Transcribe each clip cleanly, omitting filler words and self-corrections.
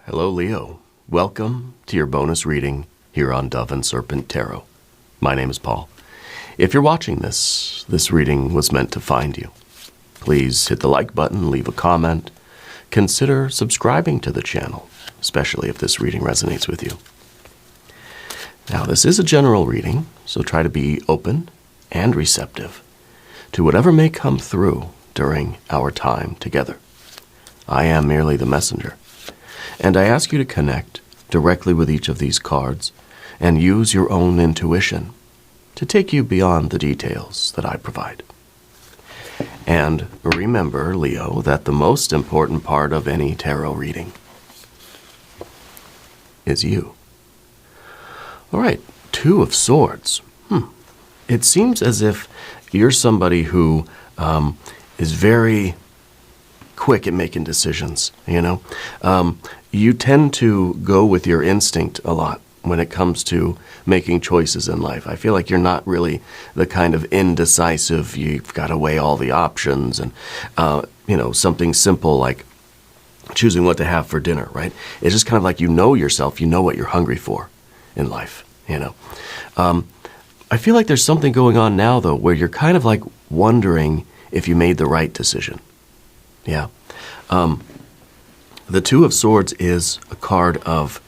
Hello, Leo. Welcome to your bonus reading here on Dove and Serpent Tarot. My name is Paul. If you're watching this reading was meant to find you. Please hit the like button, leave a comment. Consider subscribing to the channel, especially if this reading resonates with you. Now, this is a general reading, so try to be open and receptive to whatever may come through during our time together. I am merely the messenger. And I ask you to connect directly with each of these cards and use your own intuition to take you beyond the details that I provide. And remember, Leo, that the most important part of any tarot reading is you. All right, Two of Swords. It seems as if you're somebody who is very quick at making decisions, You tend to go with your instinct a lot when it comes to making choices in life. I feel like you're not really the kind of indecisive, you've got to weigh all the options and, something simple like choosing what to have for dinner, right? It's just kind of like you know yourself, you know what you're hungry for in life, I feel like there's something going on now, though, where you're kind of like wondering if you made the right decision. Yeah. The Two of Swords is a card of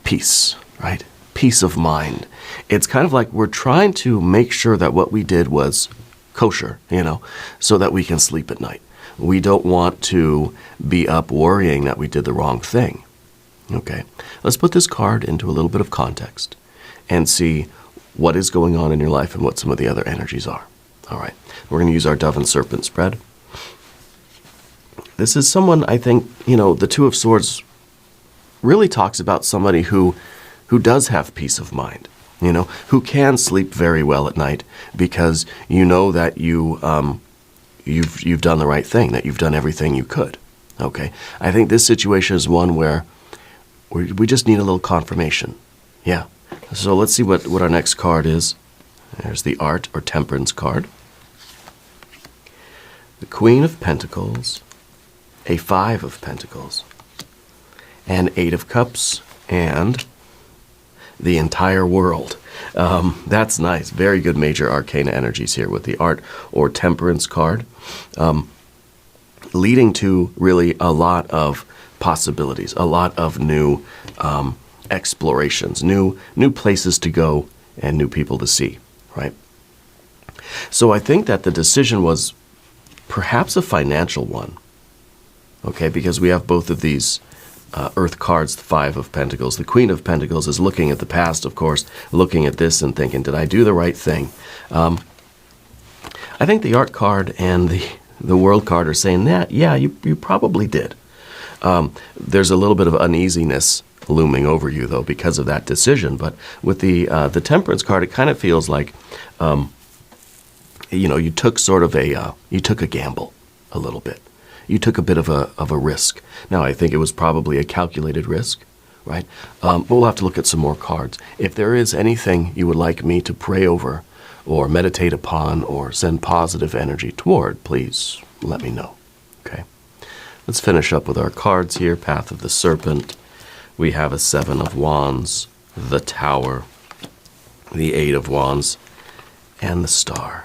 peace, right? Peace of mind. It's kind of like we're trying to make sure that what we did was kosher, so that we can sleep at night. We don't want to be up worrying that we did the wrong thing. Okay, let's put this card into a little bit of context and see what is going on in your life and what some of the other energies are. All right, we're going to use our Dove and Serpent spread. This is someone, I think, the Two of Swords really talks about somebody who does have peace of mind, who can sleep very well at night because you know that you've done the right thing, that you've done everything you could. Okay, I think this situation is one where we just need a little confirmation. Yeah. So let's see what our next card is. There's the Art or Temperance card. The Queen of Pentacles, a Five of Pentacles, an Eight of Cups, and the entire world. That's nice. Very good major arcana energies here with the Art or Temperance card, leading to really a lot of possibilities, a lot of new explorations, new places to go and new people to see, right? So I think that the decision was perhaps a financial one. Okay, because we have both of these Earth cards, the Five of Pentacles. The Queen of Pentacles is looking at the past, of course, looking at this and thinking, did I do the right thing? I think the Art card and the World card are saying that, yeah, you probably did. There's a little bit of uneasiness looming over you, though, because of that decision. But with the Temperance card, it kind of feels like, you took sort of you took a gamble a little bit. You took a bit of a risk. Now, I think it was probably a calculated risk, right? But we'll have to look at some more cards. If there is anything you would like me to pray over or meditate upon or send positive energy toward, please let me know, okay? Let's finish up with our cards here. Path of the Serpent. We have a Seven of Wands, the Tower, the Eight of Wands, and the Star.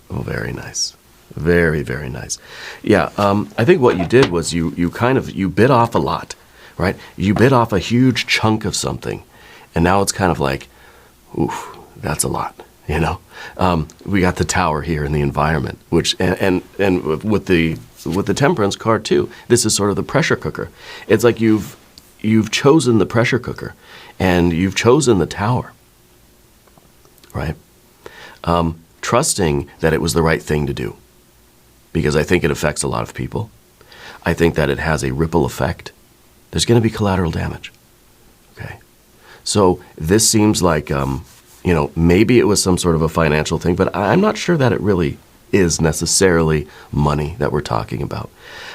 Oh, very nice. Very, very nice. Yeah, I think what you did was you bit off a lot, right? You bit off a huge chunk of something, and now it's kind of like, oof, that's a lot, We got the Tower here in the environment, which and with the Temperance card too. This is sort of the pressure cooker. It's like you've chosen the pressure cooker, and you've chosen the Tower, right? Trusting that it was the right thing to do. Because I think it affects a lot of people. I think that it has a ripple effect. There's going to be collateral damage. Okay. So this seems like, maybe it was some sort of a financial thing, but I'm not sure that it really is necessarily money that we're talking about.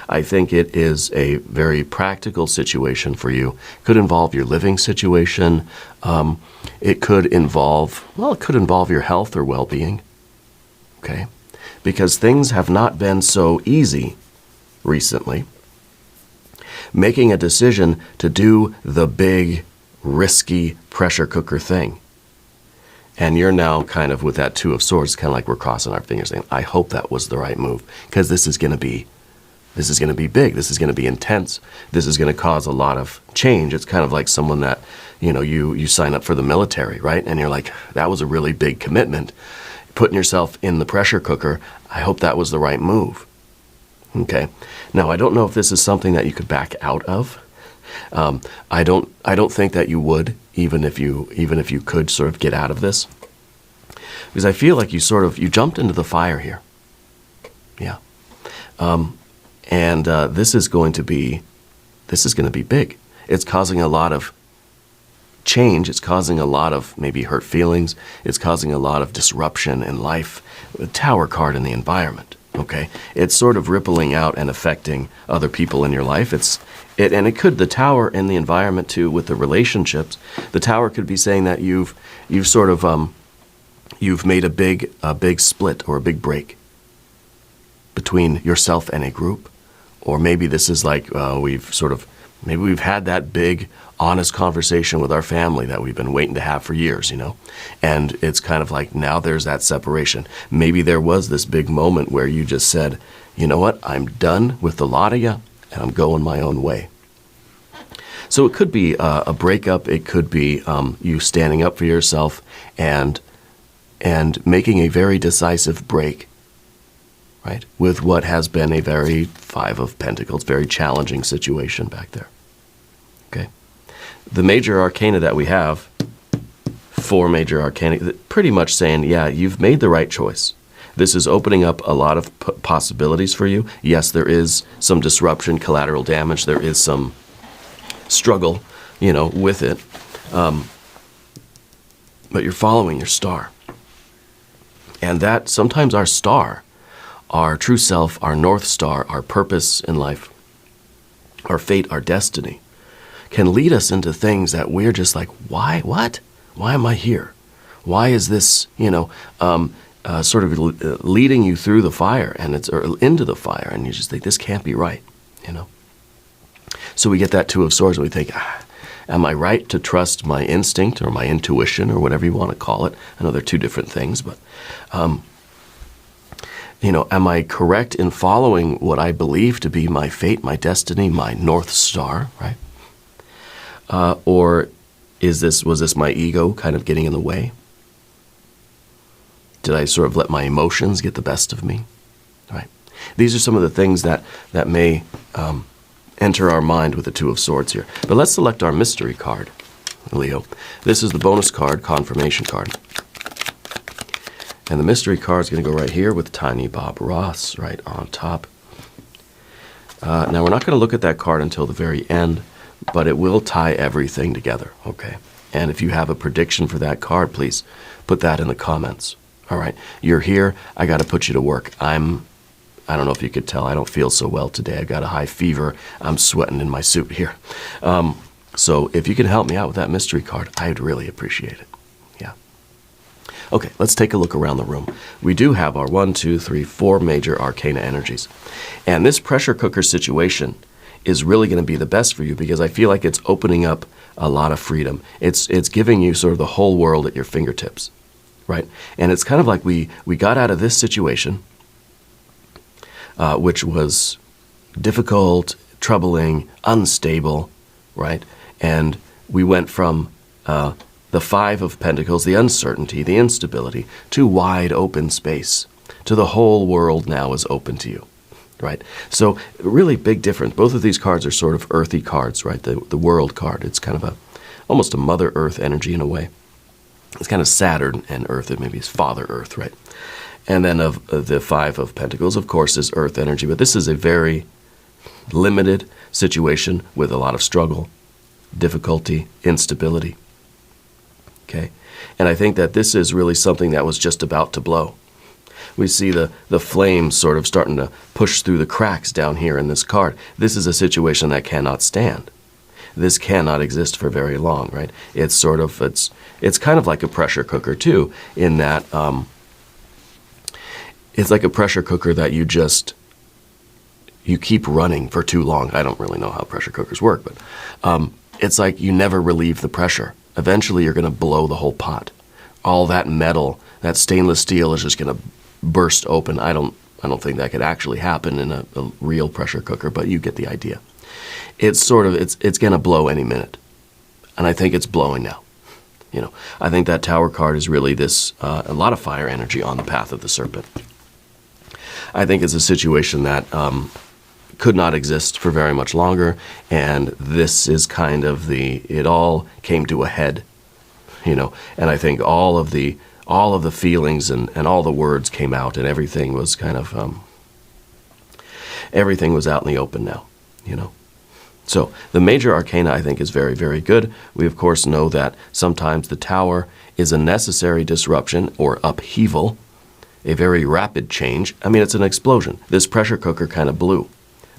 I think it is a very practical situation for you. Could involve your living situation. It could involve your health or well-being. Okay. Because things have not been so easy recently. making a decision to do the big, risky pressure cooker thing. And you're now kind of with that Two of Swords, kind of like we're crossing our fingers saying, I hope that was the right move, because this is going to be big. This is going to be intense. This is going to cause a lot of change. It's kind of like someone that, you sign up for the military, right? And you're like, that was a really big commitment. Putting yourself in the pressure cooker, I hope that was the right move. Okay. Now, I don't know if this is something that you could back out of. I don't think that you would, even if you could sort of get out of this, because I feel like you jumped into the fire here. Yeah. And this is going to be big. It's causing a lot of change. It's causing a lot of maybe hurt feelings. It's causing a lot of disruption in life. The Tower card in the environment. Okay, it's sort of rippling out and affecting other people in your life. And it could, the Tower in the environment too, with the relationships. The Tower could be saying that you've made a big split or a big break between yourself and a group, or maybe this is like maybe we've had that big, honest conversation with our family that we've been waiting to have for years, and it's kind of like now there's that separation. Maybe there was this big moment where you just said, you know what, I'm done with the lot of you, and I'm going my own way. So it could be a breakup. It could be you standing up for yourself and making a very decisive break, right, with what has been a very Five of Pentacles, very challenging situation back there. Okay. The major arcana that we have, 4 major arcana, pretty much saying, yeah, you've made the right choice. This is opening up a lot of possibilities for you. Yes, there is some disruption, collateral damage. There is some struggle, with it. But you're following your star. And that sometimes our star, our true self, our North Star, our purpose in life, our fate, our destiny, can lead us into things that we're just like, why? What? Why am I here? Why is this, sort of leading you through the fire or into the fire, and you just think, this can't be right, So we get that Two of Swords, and we think, am I right to trust my instinct or my intuition or whatever you want to call it? I know they're two different things, but, am I correct in following what I believe to be my fate, my destiny, my North Star, right? Or was this my ego kind of getting in the way? Did I sort of let my emotions get the best of me? Right. These are some of the things that may enter our mind with the Two of Swords here. But let's select our mystery card, Leo. This is the bonus card, confirmation card. And the mystery card is going to go right here with Tiny Bob Ross right on top. Now, we're not going to look at that card until the very end, but it will tie everything together, okay? And if you have a prediction for that card, please put that in the comments. All right, you're here. I got to put you to work. I don't know if you could tell, I don't feel so well today. I got a high fever. I'm sweating in my suit here. So if you can help me out with that mystery card, I'd really appreciate it. Yeah. Okay, let's take a look around the room. We do have our 1, 2, 3, 4 major arcana energies. And this pressure cooker situation is really going to be the best for you, because I feel like it's opening up a lot of freedom. It's giving you sort of the whole world at your fingertips. Right? And it's kind of like we got out of this situation, which was difficult, troubling, unstable, right? And we went from the Five of Pentacles, the uncertainty, the instability, to wide open space, to the whole world now is open to you, right? So really big difference. Both of these cards are sort of earthy cards, right? The World card, it's kind of almost a Mother Earth energy in a way. It's kind of Saturn and Earth, it maybe is Father Earth, right? And then of the Five of Pentacles, of course, is Earth energy. But this is a very limited situation with a lot of struggle, difficulty, instability. Okay? And I think that this is really something that was just about to blow. We see the flames sort of starting to push through the cracks down here in this card. This is a situation that cannot stand. This cannot exist for very long, right? It's kind of like a pressure cooker too, in that it's like a pressure cooker that you you keep running for too long. I don't really know how pressure cookers work, but it's like you never relieve the pressure. Eventually, you're going to blow the whole pot. All that metal, that stainless steel is just going to burst open. I don't think that could actually happen in a real pressure cooker, but you get the idea. It's going to blow any minute, and I think it's blowing now. I think that Tower card is really a lot of fire energy on the path of the Serpent. I think it's a situation that could not exist for very much longer, and this is kind of it all came to a head, and I think all of the feelings and all the words came out, and everything was kind of, everything was out in the open now, So the major arcana, I think, is very, very good. We, of course, know that sometimes the Tower is a necessary disruption or upheaval, a very rapid change. I mean, it's an explosion. This pressure cooker kind of blew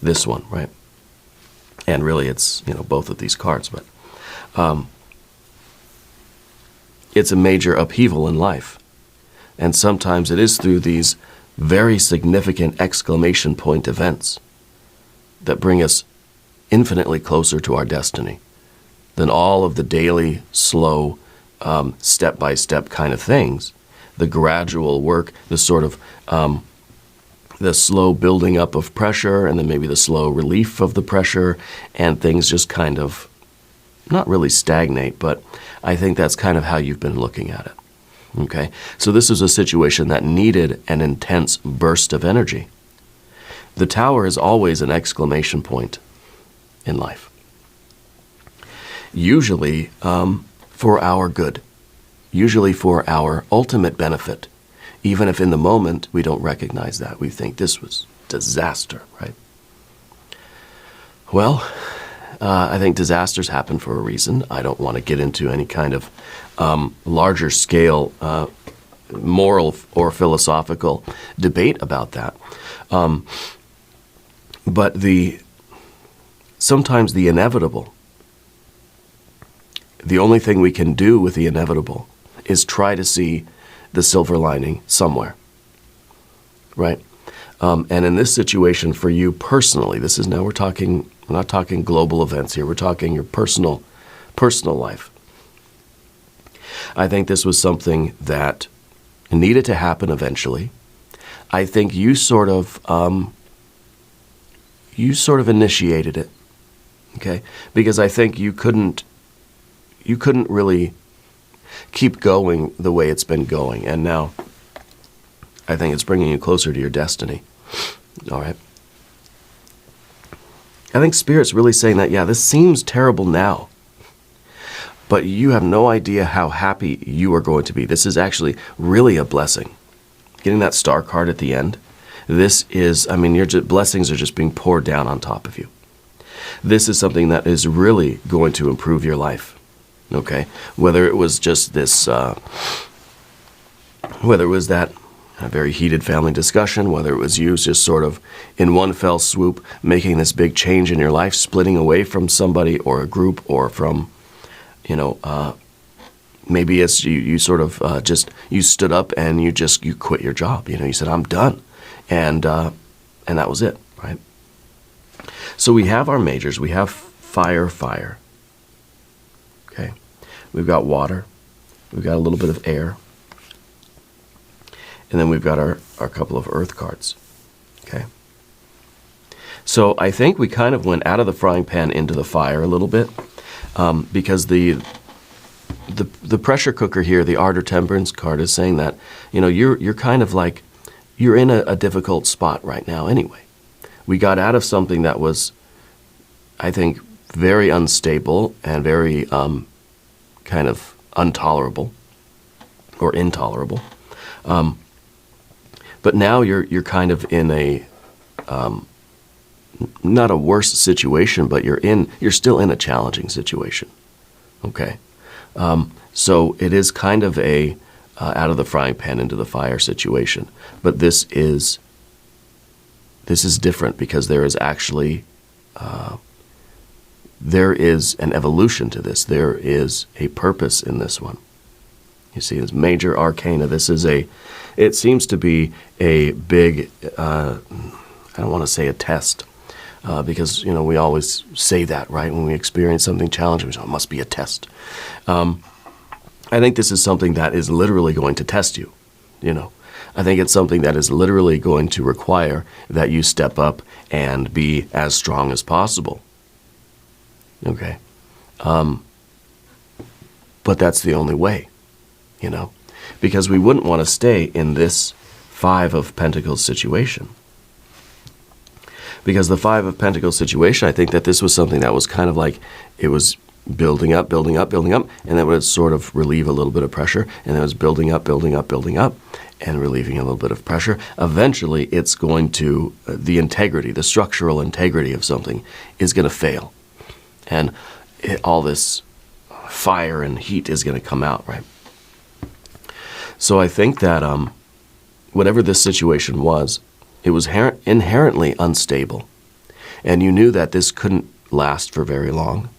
this one, right? And really, it's, both of these cards, but it's a major upheaval in life. And sometimes it is through these very significant exclamation point events that bring us infinitely closer to our destiny than all of the daily, slow, step-by-step kind of things. The gradual work, the sort of the slow building up of pressure, and then maybe the slow relief of the pressure, and things just kind of not really stagnate, but I think that's kind of how you've been looking at it. Okay? So this is a situation that needed an intense burst of energy. The Tower is always an exclamation point in life. Usually for our good. Usually for our ultimate benefit. Even if in the moment we don't recognize that. We think this was disaster, right? Well, I think disasters happen for a reason. I don't want to get into any kind of larger scale moral or philosophical debate about that. But sometimes the inevitable, the only thing we can do with the inevitable is try to see the silver lining somewhere, right? And in this situation for you personally, we're not talking global events here, we're talking your personal life. I think this was something that needed to happen eventually. I think you sort of initiated it, okay? Because I think you couldn't really keep going the way it's been going, and now I think it's bringing you closer to your destiny. All right. I think Spirit's really saying that, yeah, this seems terrible now, but you have no idea how happy you are going to be. This is actually really a blessing. Getting that star card at the end, this is, blessings are just being poured down on top of you. This is something that is really going to improve your life. Okay, whether it was just this, whether it was that very heated family discussion, whether it was you just sort of in one fell swoop making this big change in your life, splitting away from somebody or a group, or from, maybe it's you sort of you stood up and you quit your job. You said, I'm done, and that was it, right? So we have our majors. We have fire. Okay, we've got water, we've got a little bit of air, and then we've got our couple of earth cards. Okay, so I think we kind of went out of the frying pan into the fire a little bit, because the pressure cooker here, the Ardor Temperance card, is saying that you're kind of like you're in a difficult spot right now anyway. We got out of something that was, I think, very unstable and very kind of intolerable. But now you're kind of in a not a worse situation, but you're still in a challenging situation. Okay, so it is kind of a out of the frying pan into the fire situation. But this is different, because there is actually there is an evolution to this. There is a purpose in this one. You see, this major arcana. It seems to be a big, I don't want to say a test, because, we always say that, right? When we experience something challenging, we say, it must be a test. I think this is something that is literally going to test you, I think it's something that is literally going to require that you step up and be as strong as possible. Okay? But that's the only way, because we wouldn't want to stay in this Five of Pentacles situation. Because the Five of Pentacles situation, I think that this was something that was kind of like, it was building up, building up, building up, and then would sort of relieve a little bit of pressure, and then it was building up, building up, building up, and relieving a little bit of pressure. Eventually, it's going to, the integrity, the structural integrity of something is going to fail. And all this fire and heat is going to come out, right? So I think that whatever this situation was, it was inherently unstable. And you knew that this couldn't last for very long.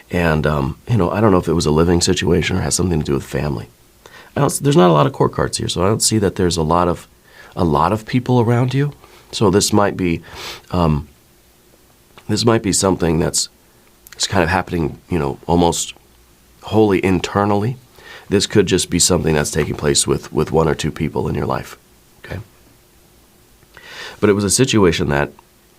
And, I don't know if it was a living situation or has something to do with family. There's not a lot of court cards here, so I don't see that there's a lot of people around you. So this might be something that's kind of happening, almost wholly internally. This could just be something that's taking place with one or two people in your life, okay? But it was a situation that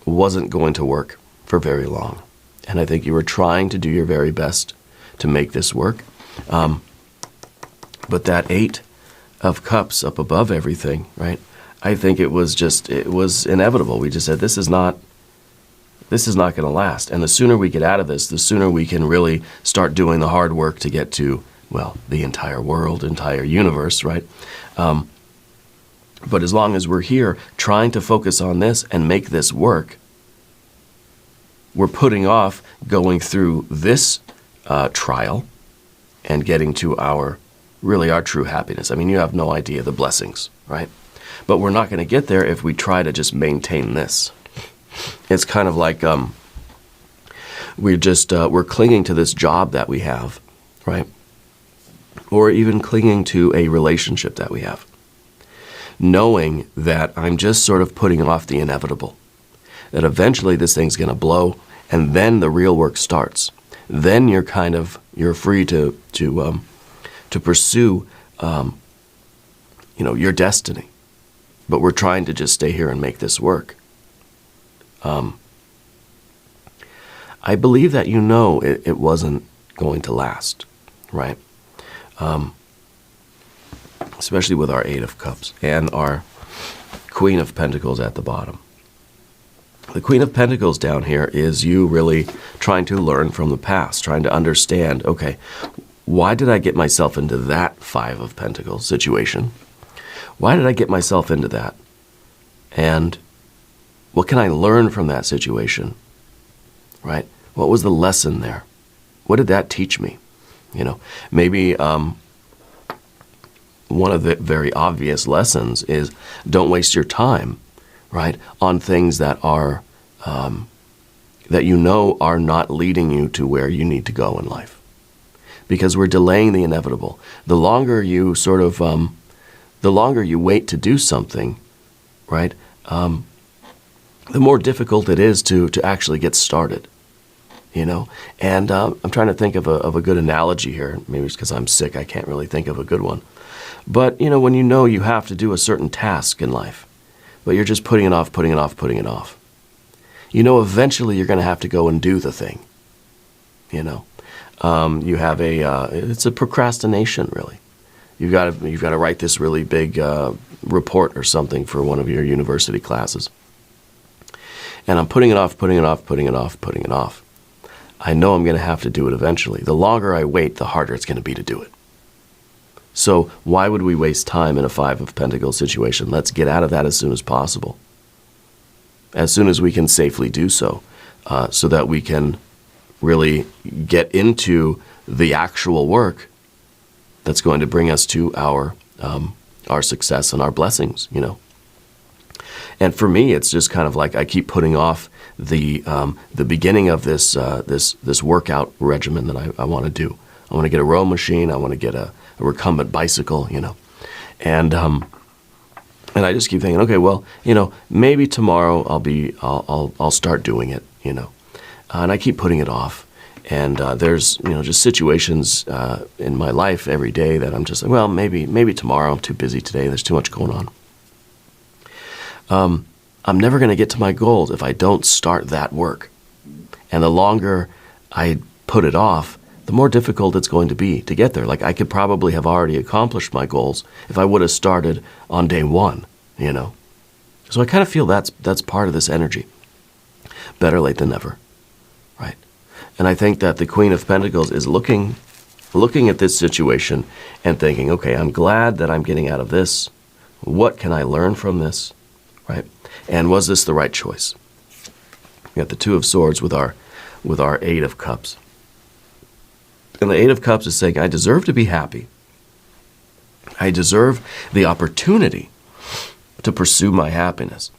wasn't going to work for very long. And I think you were trying to do your very best to make this work. But that Eight of Cups up above everything, right? I think it was inevitable. We just said, this is not going to last. And the sooner we get out of this, the sooner we can really start doing the hard work to get to, well, the entire world, entire universe, right? But as long as we're here trying to focus on this and make this work, we're putting off going through this trial and getting to our true happiness. I mean, you have no idea the blessings, right? But we're not going to get there if we try to just maintain this. It's kind of like we're clinging to this job that we have, right? Or even clinging to a relationship that we have, knowing that I'm just sort of putting off the inevitable, that eventually this thing's going to blow, and then the real work starts. Then you're free to pursue, your destiny. But we're trying to just stay here and make this work. I believe that it wasn't going to last, right? Especially with our Eight of Cups and our Queen of Pentacles at the bottom. The Queen of Pentacles down here is you really trying to learn from the past, trying to understand, okay, why did I get myself into that Five of Pentacles situation? Why did I get myself into that? And what can I learn from that situation, right? What was the lesson there? What did that teach me? Maybe one of the very obvious lessons is don't waste your time, right, on things that are are not leading you to where you need to go in life, because we're delaying the inevitable. The longer you wait to do something, right, the more difficult it is to actually get started. And I'm trying to think of a good analogy here. Maybe it's because I'm sick, I can't really think of a good one. But, when you have to do a certain task in life, but you're just putting it off, putting it off, putting it off. Eventually you're going to have to go and do the thing. You have it's a procrastination, really. You've got to write this really big report or something for one of your university classes. And I'm putting it off, putting it off, putting it off, putting it off. I know I'm going to have to do it eventually. The longer I wait, the harder it's going to be to do it. So why would we waste time in a Five of Pentacles situation? Let's get out of that as soon as possible. As soon as we can safely do so, so that we can really get into the actual work that's going to bring us to our success and our blessings, And for me, it's just kind of like I keep putting off the beginning of this workout regimen that I want to do. I want to get a row machine. I want to get a recumbent bicycle, And And I just keep thinking, okay, well, maybe tomorrow I'll start doing it, and I keep putting it off. And there's, just situations in my life every day that I'm just like, well, maybe tomorrow. I'm too busy today. There's too much going on. I'm never going to get to my goals if I don't start that work. And the longer I put it off, the more difficult it's going to be to get there. Like, I could probably have already accomplished my goals if I would have started on day one, So I kind of feel that's part of this energy. Better late than never, right? And I think that the Queen of Pentacles is looking at this situation and thinking, okay, I'm glad that I'm getting out of this. What can I learn from this, right? And was this the right choice? We got the Two of Swords with our Eight of Cups. And the Eight of Cups is saying, I deserve to be happy. I deserve the opportunity to pursue my happiness.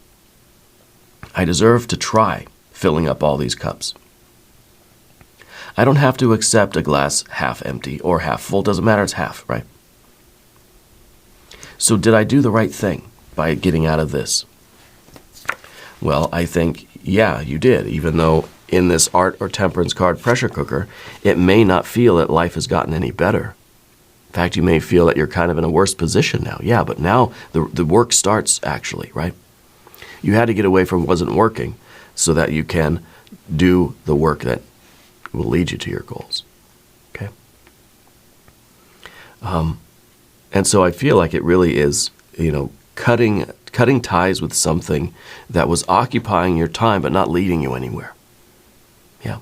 I deserve to try filling up all these cups. I don't have to accept a glass half empty or half full. Doesn't matter, it's half, right? So did I do the right thing by getting out of this? Well, I think, yeah, you did, even though in this Art or Temperance card pressure cooker, it may not feel that life has gotten any better. In fact, you may feel that you're kind of in a worse position now. Yeah, but now the work starts, actually, right? You had to get away from what wasn't working so that you can do the work that will lead you to your goals, okay? And so I feel like it really is, cutting ties with something that was occupying your time but not leading you anywhere. Yeah.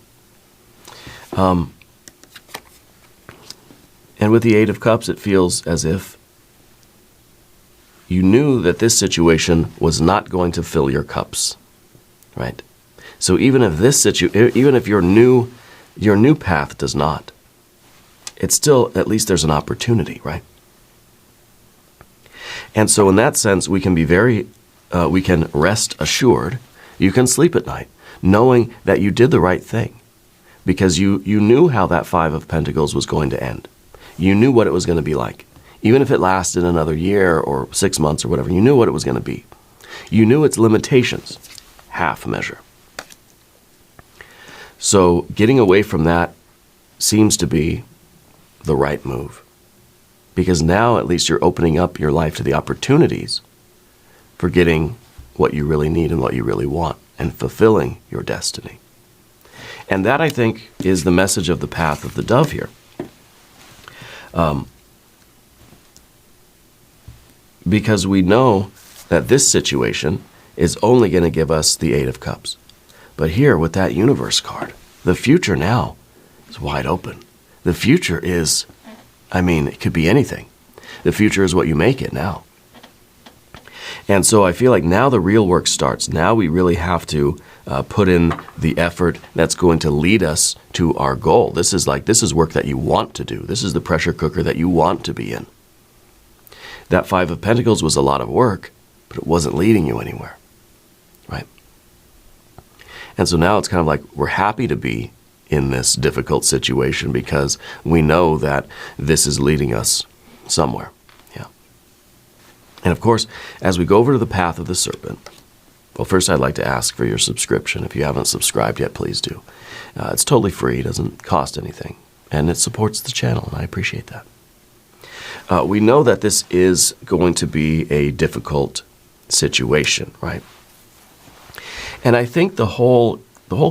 And with the Eight of Cups, it feels as if you knew that this situation was not going to fill your cups, right? So even if your new path does not, it's still, at least there's an opportunity, right? And so in that sense, we can be we can rest assured, you can sleep at night, knowing that you did the right thing, because you knew how that Five of Pentacles was going to end. You knew what it was going to be like. Even if it lasted another year or 6 months or whatever, you knew what it was going to be. You knew its limitations, half measure. So getting away from that seems to be the right move, because now at least you're opening up your life to the opportunities for getting what you really need and what you really want and fulfilling your destiny. And that, I think, is the message of the path of the dove here. Because we know that this situation is only going to give us the Eight of Cups. But here, with that Universe card, the future now is wide open. The future is, it could be anything. The future is what you make it now. And so I feel like now the real work starts. Now we really have to put in the effort that's going to lead us to our goal. This is work that you want to do. This is the pressure cooker that you want to be in. That Five of Pentacles was a lot of work, but it wasn't leading you anywhere, right? And so now it's kind of like we're happy to be in this difficult situation because we know that this is leading us somewhere. Yeah. And of course, as we go over to the path of the serpent, well, first I'd like to ask for your subscription. If you haven't subscribed yet, please do. It's totally free, doesn't cost anything, and it supports the channel, and I appreciate that. We know that this is going to be a difficult situation, right? And I think the whole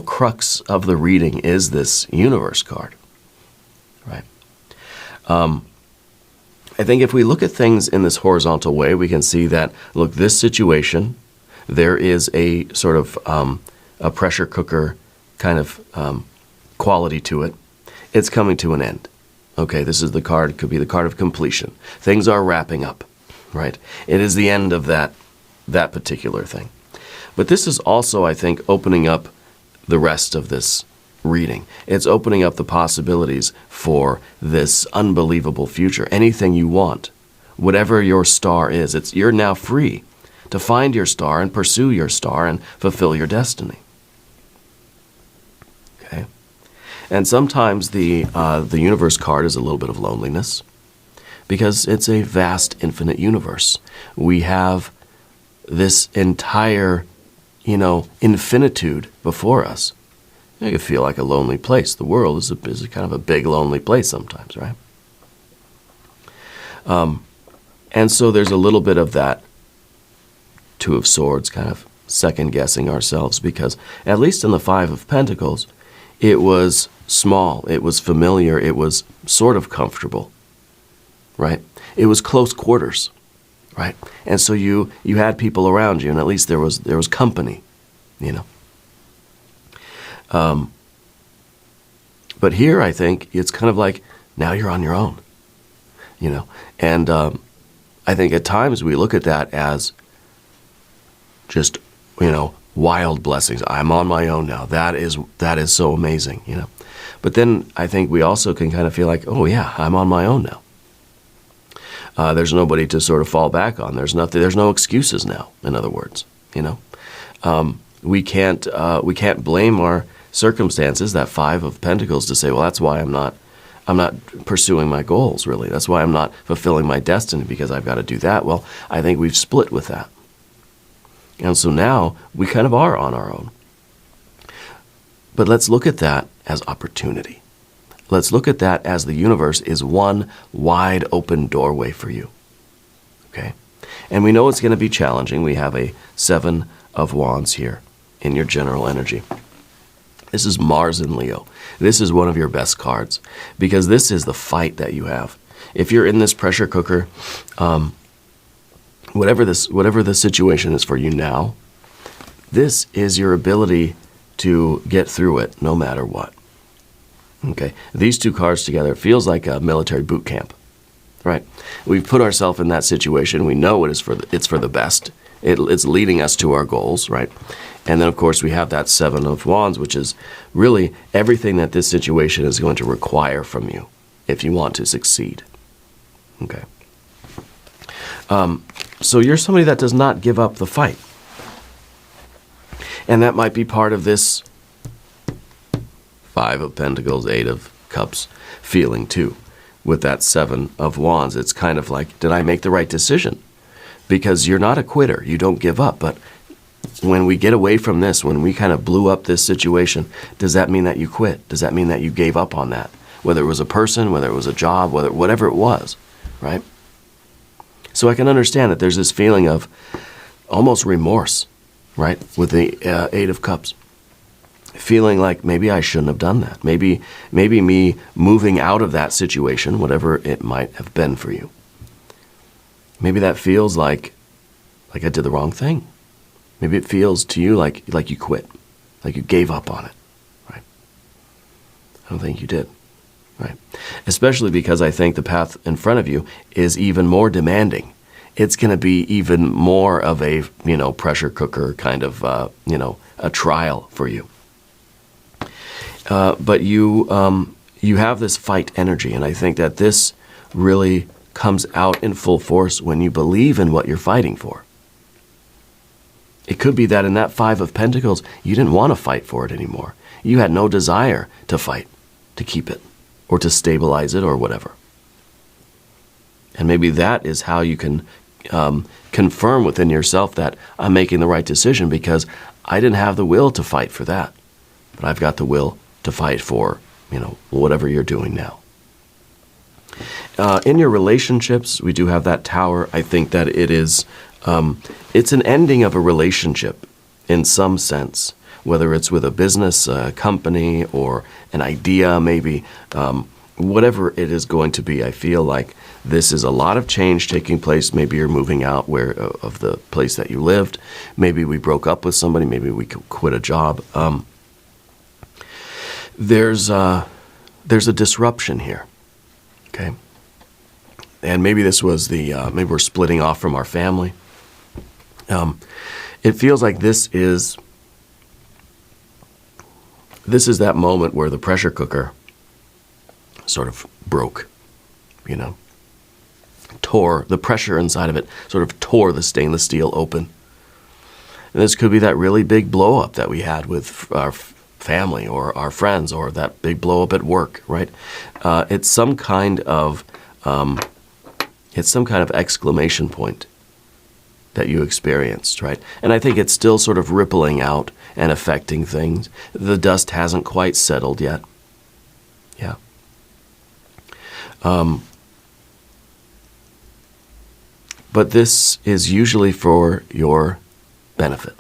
crux of the reading is this Universe card, right? I think if we look at things in this horizontal way, we can see that, look, this situation, there is a sort of a pressure cooker kind of quality to it. It's coming to an end. Okay, this is the card, could be the card of completion. Things are wrapping up, right? It is the end of that particular thing. But this is also, I think, opening up the rest of this reading. It's opening up the possibilities for this unbelievable future. Anything you want, whatever your star is, you're now free to find your star and pursue your star and fulfill your destiny. Okay? And sometimes the Universe card is a little bit of loneliness because it's a vast, infinite universe. We have this entire, infinitude before us. It can feel like a lonely place. The world is kind of a big, lonely place sometimes, right? And so there's a little bit of that Two of Swords kind of second-guessing ourselves, because at least in the Five of Pentacles, it was small, it was familiar, it was sort of comfortable, right? It was close quarters, right? And so you had people around you, and at least there was company, But here, I think, it's kind of like, now you're on your own, And I think at times we look at that as just, wild blessings. I'm on my own now. That is so amazing, But then I think we also can kind of feel like, oh yeah, I'm on my own now. There's nobody to sort of fall back on. There's no excuses now, in other words, We can't blame our circumstances, that Five of Pentacles, to say, well, that's why I'm not pursuing my goals, really. That's why I'm not fulfilling my destiny, because I've got to do that. Well, I think we've split with that. And so now we kind of are on our own. But let's look at that as opportunity. Let's look at that as the universe is one wide open doorway for you. Okay? And we know it's going to be challenging. We have a Seven of Wands here in your general energy. This is Mars in Leo. This is one of your best cards, because this is the fight that you have. If you're in this pressure cooker, whatever the situation is for you now, this is your ability to get through it no matter what. Okay, these two cards together, it feels like a military boot camp, right? We've put ourselves in that situation. We know it's for the best. It's leading us to our goals, right? And then, of course, we have that Seven of Wands, which is really everything that this situation is going to require from you if you want to succeed. Okay. So you're somebody that does not give up the fight. And that might be part of this Five of Pentacles, Eight of Cups feeling too. With that Seven of Wands, it's kind of like, did I make the right decision? Because you're not a quitter. You don't give up. But when we get away from this, when we kind of blew up this situation, does that mean that you quit? Does that mean that you gave up on that? Whether it was a person, whether it was a job, whatever it was, right? So I can understand that there's this feeling of almost remorse, right, with the Eight of Cups. Feeling like maybe I shouldn't have done that. Maybe me moving out of that situation, whatever it might have been for you. Maybe that feels like I did the wrong thing. Maybe it feels to you like you quit, like you gave up on it, right? I don't think you did, right? Especially because I think the path in front of you is even more demanding. It's going to be even more of a, pressure cooker kind of, a trial for you. But you have this fight energy, and I think that this really comes out in full force when you believe in what you're fighting for. It could be that in that Five of Pentacles, you didn't want to fight for it anymore. You had no desire to fight, to keep it, or to stabilize it, or whatever. And maybe that is how you can confirm within yourself that I'm making the right decision, because I didn't have the will to fight for that. But I've got the will to fight for, whatever you're doing now. In your relationships, we do have that Tower. I think that it is, it's an ending of a relationship in some sense, whether it's with a business, a company, or an idea, maybe, whatever it is going to be. I feel like this is a lot of change taking place. Maybe you're moving out of the place that you lived. Maybe we broke up with somebody. Maybe we could quit a job. There's a disruption here. Okay. And maybe this was maybe we're splitting off from our family. It feels like this is that moment where the pressure cooker sort of broke, tore the pressure inside of it, sort of tore the stainless steel open. And this could be that really big blow up that we had with our family or our friends, or that big blow up at work, right? It's some kind of exclamation point that you experienced, right? And I think it's still sort of rippling out and affecting things. The dust hasn't quite settled yet. Yeah. But this is usually for your benefit.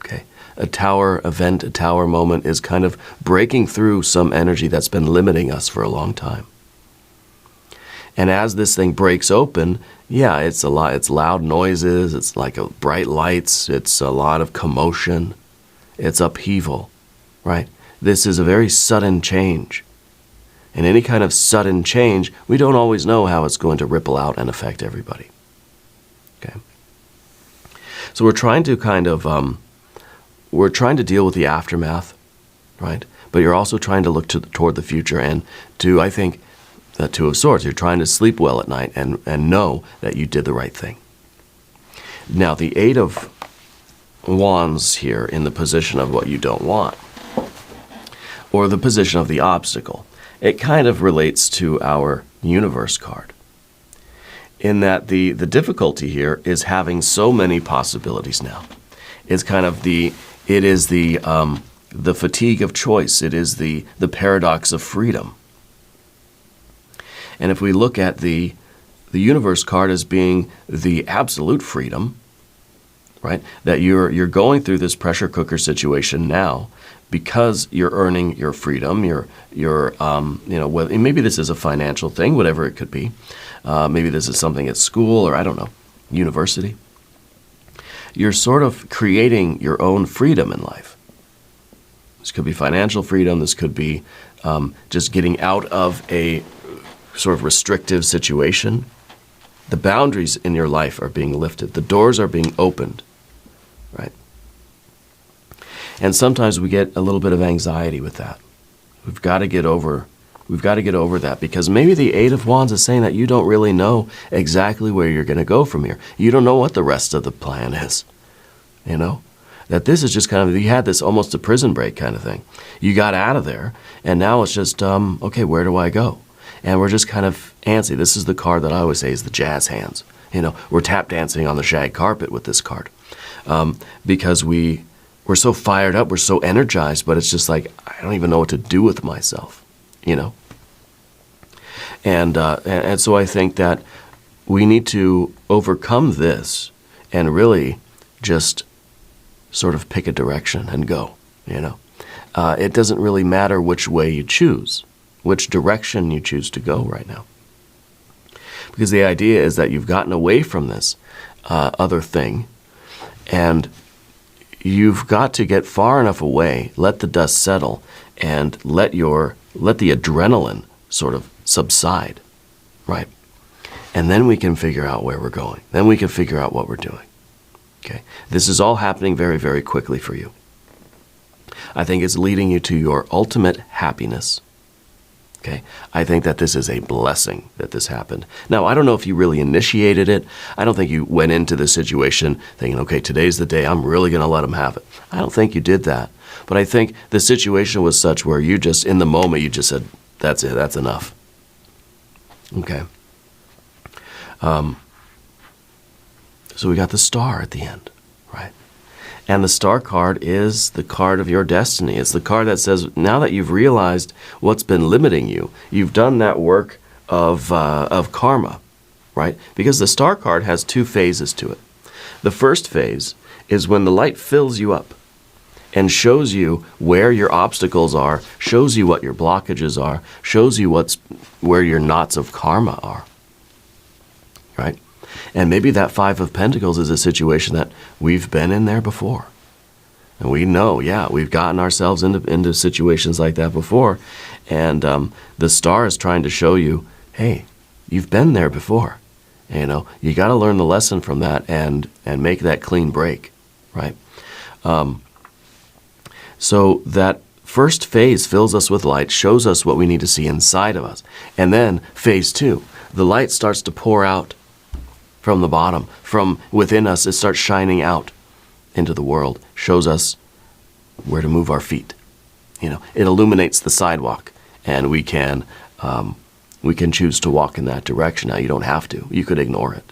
Okay. A tower event, a tower moment is kind of breaking through some energy that's been limiting us for a long time. And as this thing breaks open, yeah, it's a lot. It's loud noises. It's like bright lights. It's a lot of commotion. It's upheaval, right? This is a very sudden change. And any kind of sudden change, we don't always know how it's going to ripple out and affect everybody. Okay. So we're trying to we're trying to deal with the aftermath, right? But you're also trying to look toward the future and to, I think, the Two of Swords. You're trying to sleep well at night and know that you did the right thing. Now, the Eight of Wands here in the position of what you don't want, or the position of the obstacle, it kind of relates to our universe card. In that the difficulty here is having so many possibilities now. It's kind of the fatigue of choice. It is the paradox of freedom. And if we look at the universe card as being the absolute freedom, right? That you're going through this pressure cooker situation now because you're earning your freedom. Maybe this is a financial thing, whatever it could be. Maybe this is something at school or I don't know, university. You're sort of creating your own freedom in life. This could be financial freedom. This could be just getting out of a sort of restrictive situation. The boundaries in your life are being lifted. The doors are being opened, right? And sometimes we get a little bit of anxiety with that. We've got to get over that because maybe the Eight of Wands is saying that you don't really know exactly where you're going to go from here. You don't know what the rest of the plan is, That this is just kind of, you had this almost a prison break kind of thing. You got out of there, and now it's just, okay, where do I go? And we're just kind of antsy. This is the card that I always say is the jazz hands. We're tap dancing on the shag carpet with this card because we're so fired up, we're so energized, but it's just like, I don't even know what to do with myself, And so I think that we need to overcome this and really just sort of pick a direction and go, It doesn't really matter which way you choose, which direction you choose to go right now. Because the idea is that you've gotten away from this other thing, and you've got to get far enough away, let the dust settle, and let the adrenaline sort of subside, right? And then we can figure out where we're going. Then we can figure out what we're doing. Okay? This is all happening very, very quickly for you. I think it's leading you to your ultimate happiness. Okay? I think that this is a blessing that this happened. Now, I don't know if you really initiated it. I don't think you went into this situation thinking, okay, today's the day, I'm really going to let them have it. I don't think you did that. But I think the situation was such where you just, in the moment, you just said, that's it, that's enough. Okay. So we got the star at the end, right? And the star card is the card of your destiny. It's the card that says, now that you've realized what's been limiting you, you've done that work of karma, right? Because the star card has two phases to it. The first phase is when the light fills you up and shows you where your obstacles are, shows you what your blockages are, shows you where your knots of karma are, right? And maybe that Five of Pentacles is a situation that we've been in there before. And we know, yeah, we've gotten ourselves into situations like that before. And the star is trying to show you, hey, you've been there before. You got to learn the lesson from that and make that clean break, right? So that first phase fills us with light, shows us what we need to see inside of us. And then phase two, the light starts to pour out from the bottom, from within us. It starts shining out into the world, shows us where to move our feet. It illuminates the sidewalk, and we can choose to walk in that direction. Now, you don't have to. You could ignore it.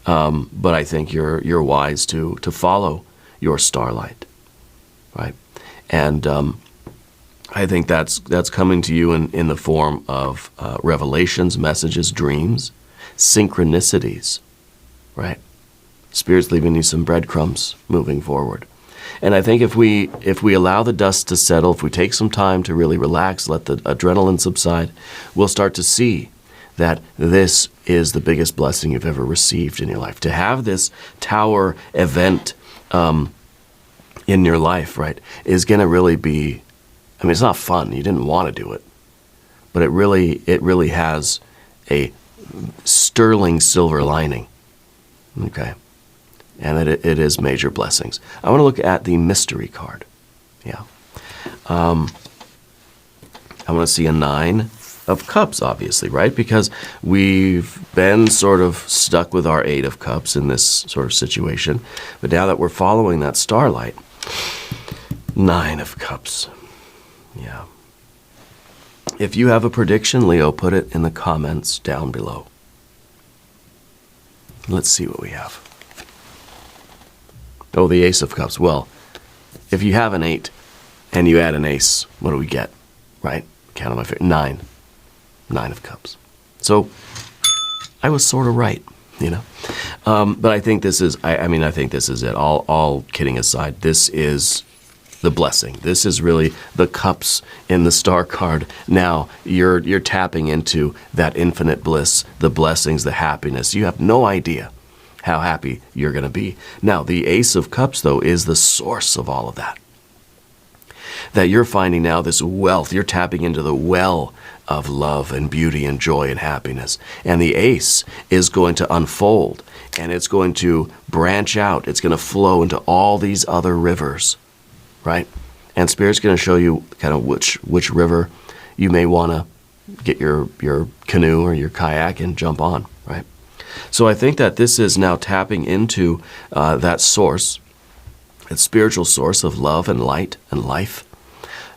But I think you're wise to follow your starlight, right? And I think that's coming to you in the form of revelations, messages, dreams, synchronicities, right? Spirit's leaving you some breadcrumbs moving forward. And I think if we allow the dust to settle, if we take some time to really relax, let the adrenaline subside, we'll start to see that this is the biggest blessing you've ever received in your life. To have this tower event in your life, right, is going to really be, I mean, it's not fun. You didn't want to do it. But it really has a sterling silver lining, okay? And that it is major blessings. I want to look at the mystery card. Yeah. I want to see a 9 of Cups, obviously, right? Because we've been sort of stuck with our 8 of Cups in this sort of situation. But now that we're following that starlight, 9 of Cups. Yeah. If you have a prediction, Leo, put it in the comments down below. Let's see what we have. Oh, the Ace of Cups. Well, if you have an 8 and you add an ace, what do we get? Right? Count on my finger. 9. 9 of Cups. So I was sort of right, you know. But I think this is, I think this is it. All kidding aside, this is the blessing. This is really the cups in the star card. Now you're tapping into that infinite bliss, the blessings, the happiness. You have no idea how happy you're going to be. Now, the Ace of Cups, though, is the source of all of that. That you're finding now this wealth. You're tapping into the well of love and beauty and joy and happiness. And the Ace is going to unfold, and it's going to branch out. It's going to flow into all these other rivers, right? And Spirit's going to show you kind of which river you may want to get your canoe or your kayak and jump on, right? So I think that this is now tapping into that source, that spiritual source of love and light and life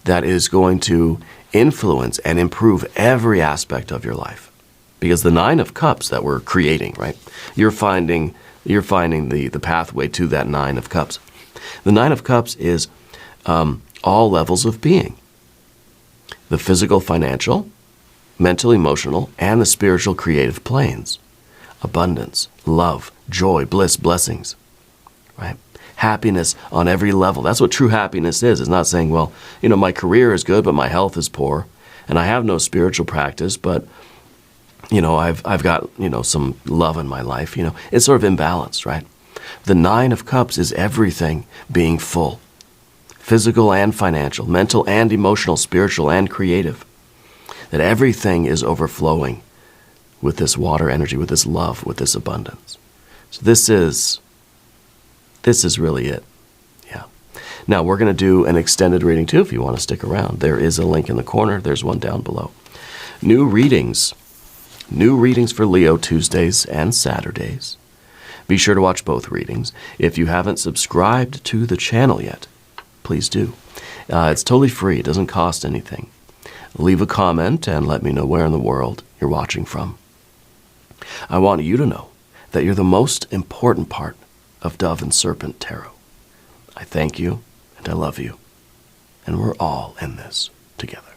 that is going to influence and improve every aspect of your life. Because the 9 of Cups that we're creating, right? You're finding the pathway to that 9 of Cups. The 9 of Cups is all levels of being. The physical, financial, mental, emotional, and the spiritual creative planes. Abundance, love, joy, bliss, blessings, right? Happiness on every level. That's what true happiness is. It's not saying, well, you know, my career is good, but my health is poor, and I have no spiritual practice, but, you know, I've got, you know, some love in my life. You know, it's sort of imbalanced, right? The 9 of Cups is everything being full. Physical and financial, mental and emotional, spiritual and creative. That everything is overflowing with this water energy, with this love, with this abundance. So this is really it. Yeah. Now we're going to do an extended reading too if you want to stick around. There is a link in the corner. There's one down below. New readings for Leo Tuesdays and Saturdays. Be sure to watch both readings. If you haven't subscribed to the channel yet, please do. It's totally free. It doesn't cost anything. Leave a comment and let me know where in the world you're watching from. I want you to know that you're the most important part of Dove and Serpent Tarot. I thank you and I love you. And we're all in this together.